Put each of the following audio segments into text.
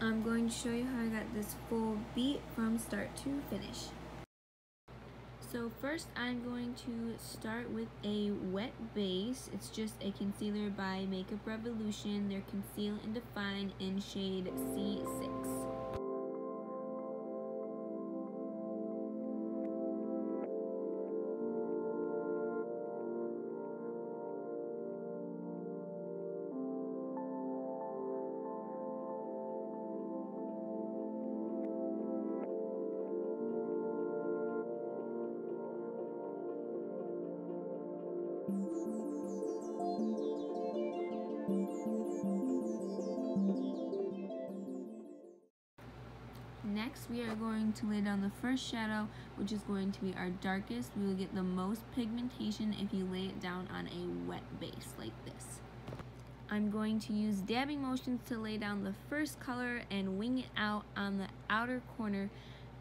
I'm going to show you how I got this full beat from start to finish. So first I'm going to start with a wet base. It's just a concealer by Makeup Revolution. They're Conceal and Define in shade C6. Next, we are going to lay down the first shadow, which is going to be our darkest. We will get the most pigmentation if you lay it down on a wet base like this. I'm going to use dabbing motions to lay down the first color and wing it out on the outer corner,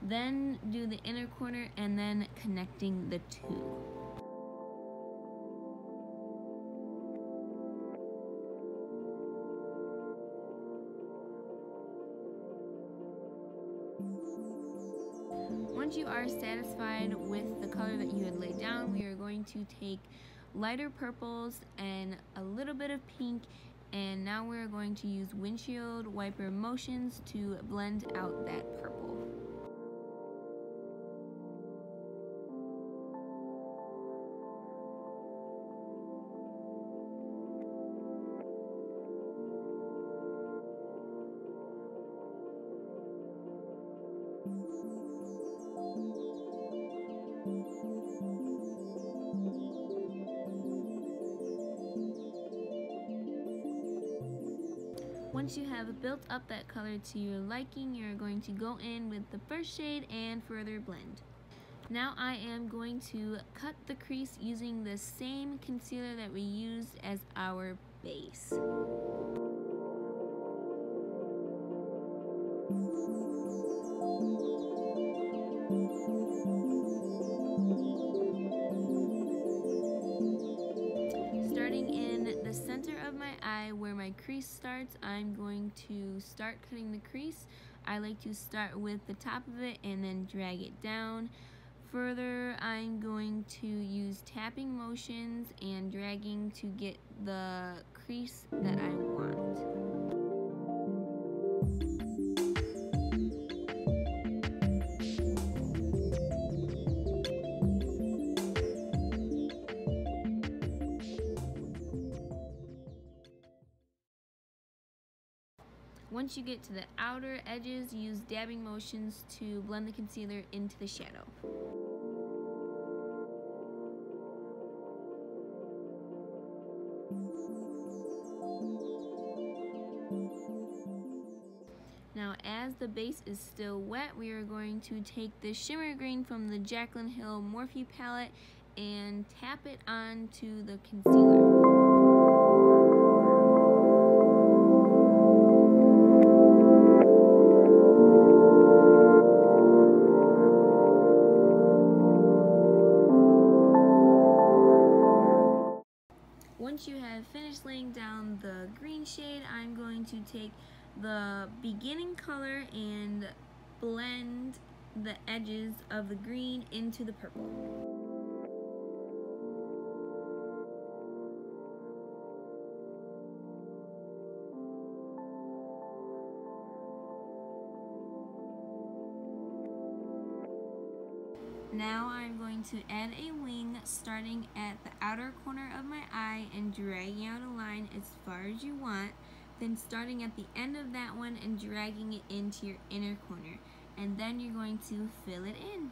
then do the inner corner, and then connecting the two. Once you are satisfied with the color that you had laid down, we are going to take lighter purples and a little bit of pink, and now we're going to use windshield wiper motions to blend out that purple. Once you have built up that color to your liking, you're going to go in with the first shade and further blend. Now I am going to cut the crease using the same concealer that we used as our base. Starting in the center of my eye where my crease starts, I'm going to start cutting the crease. I like to start with the top of it and then drag it down. Further, I'm going to use tapping motions and dragging to get the crease that I want. Once you get to the outer edges, use dabbing motions to blend the concealer into the shadow. Now, as the base is still wet, we are going to take the shimmer green from the Jaclyn Hill Morphe palette and tap it onto the concealer. Once you have finished laying down the green shade, I'm going to take the beginning color and blend the edges of the green into the purple. Now I'm going to add a wing starting at the outer corner of my eye and dragging out a line as far as you want, then starting at the end of that one and dragging it into your inner corner, and then you're going to fill it in.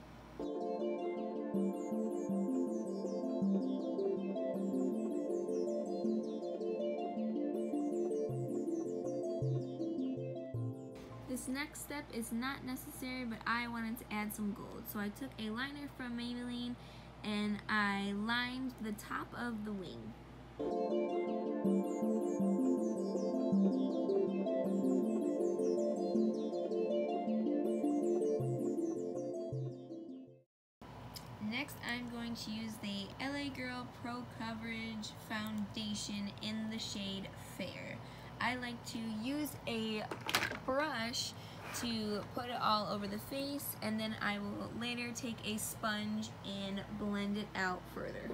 This next step is not necessary, but I wanted to add some gold. So I took a liner from Maybelline and I lined the top of the wing. Next, I'm going to use the LA Girl Pro Coverage Foundation in the shade Fair. I like to use a brush to put it all over the face, and then I will later take a sponge and blend it out further.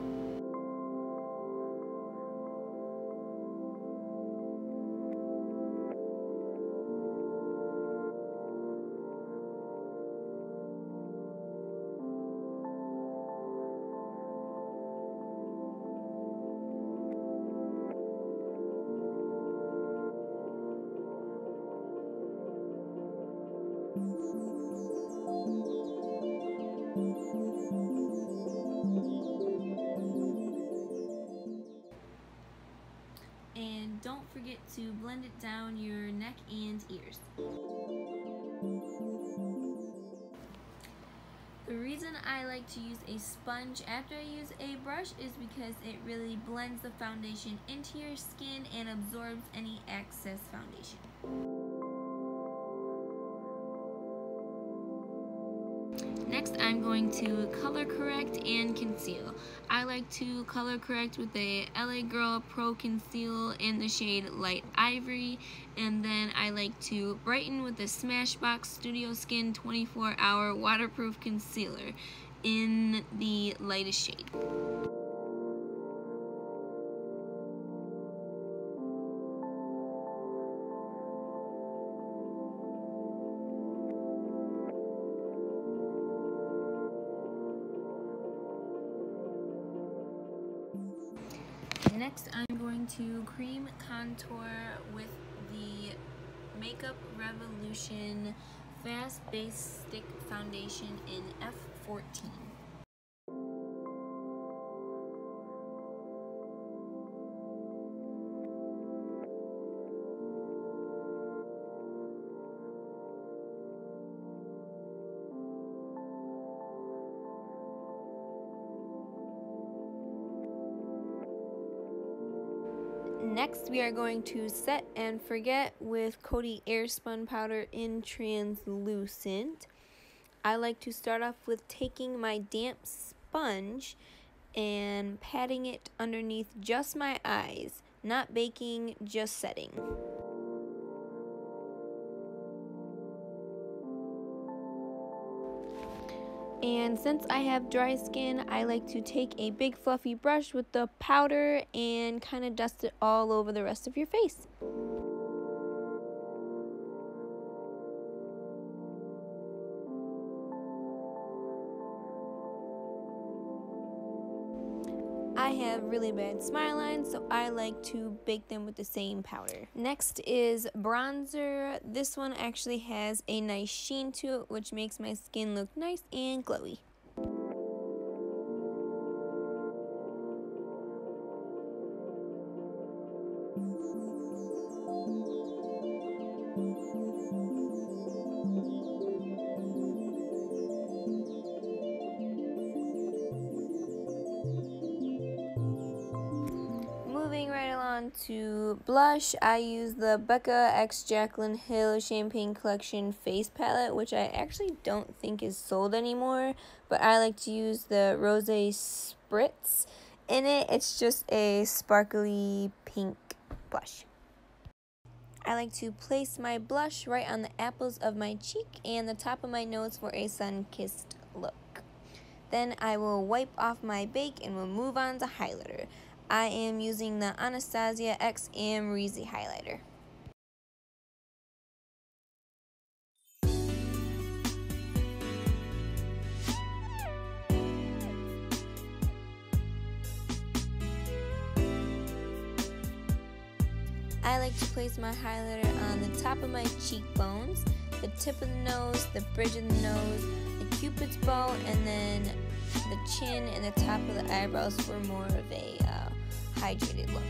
And don't forget to blend it down your neck and ears. The reason I like to use a sponge after I use a brush is because it really blends the foundation into your skin and absorbs any excess foundation. Next, I'm going to color correct and conceal. I like to color correct with a LA Girl Pro Conceal in the shade Light Ivory, and then I like to brighten with the Smashbox Studio Skin 24-Hour Waterproof Concealer in the lightest shade. Next, I'm going to cream contour with the Makeup Revolution Fast Base Stick Foundation in F14. Next, we are going to set and forget with Coty Airspun powder in translucent. I like to start off with taking my damp sponge and patting it underneath just my eyes, not baking, just setting. And since I have dry skin, I like to take a big fluffy brush with the powder and kind of dust it all over the rest of your face. I have really bad smile lines, so I like to bake them with the same powder. Next is bronzer. This one actually has a nice sheen to it, which makes my skin look nice and glowy. Moving right along to blush, I use the Becca x Jaclyn Hill Champagne Collection Face Palette, which I actually don't think is sold anymore, but I like to use the Rose Spritz in it. It's just a sparkly pink blush. I like to place my blush right on the apples of my cheek and the top of my nose for a sun-kissed look. Then I will wipe off my bake and we'll move on to highlighter. I am using the Anastasia x Amrezy highlighter. I like to place my highlighter on the top of my cheekbones, the tip of the nose, the bridge of the nose, the cupid's bow, and then the chin and the top of the eyebrows for more of a hydrated look.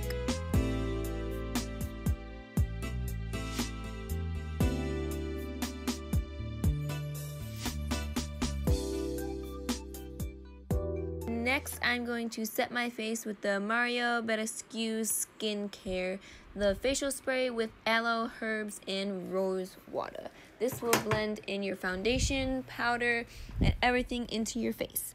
Next, I'm going to set my face with the Mario Badescu Skincare, the facial spray with aloe, herbs, and rose water. This will blend in your foundation, powder, and everything into your face.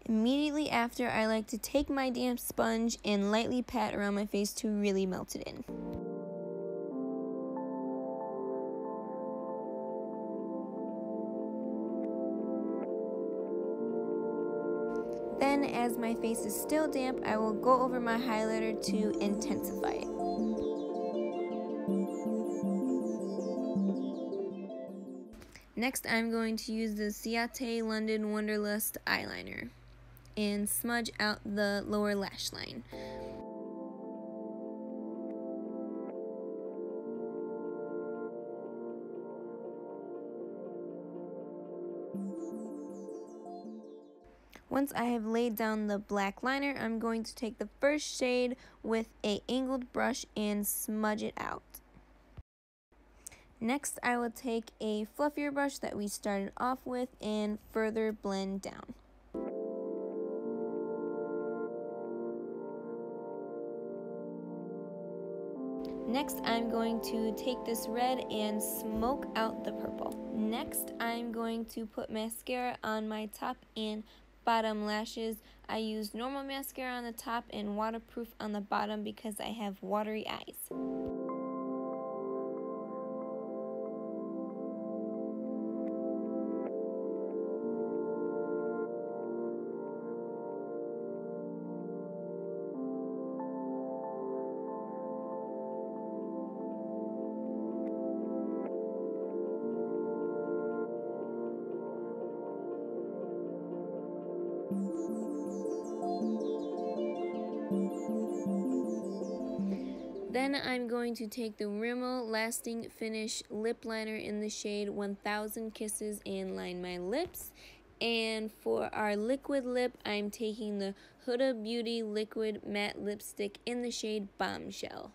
Immediately after, I like to take my damp sponge and lightly pat around my face to really melt it in. Then, as my face is still damp, I will go over my highlighter to intensify it. Next, I'm going to use the Ciate London Wanderlust eyeliner and smudge out the lower lash line. Once I have laid down the black liner, I'm going to take the first shade with an angled brush and smudge it out. Next, I will take a fluffier brush that we started off with and further blend down. Next, I'm going to take this red and smoke out the purple. Next, I'm going to put mascara on my top and bottom lashes. I use normal mascara on the top and waterproof on the bottom because I have watery eyes. Then I'm going to take the Rimmel Lasting Finish lip liner in the shade 1000 Kisses and line my lips. And for our liquid lip, I'm taking the Huda Beauty Liquid Matte Lipstick in the shade Bombshell.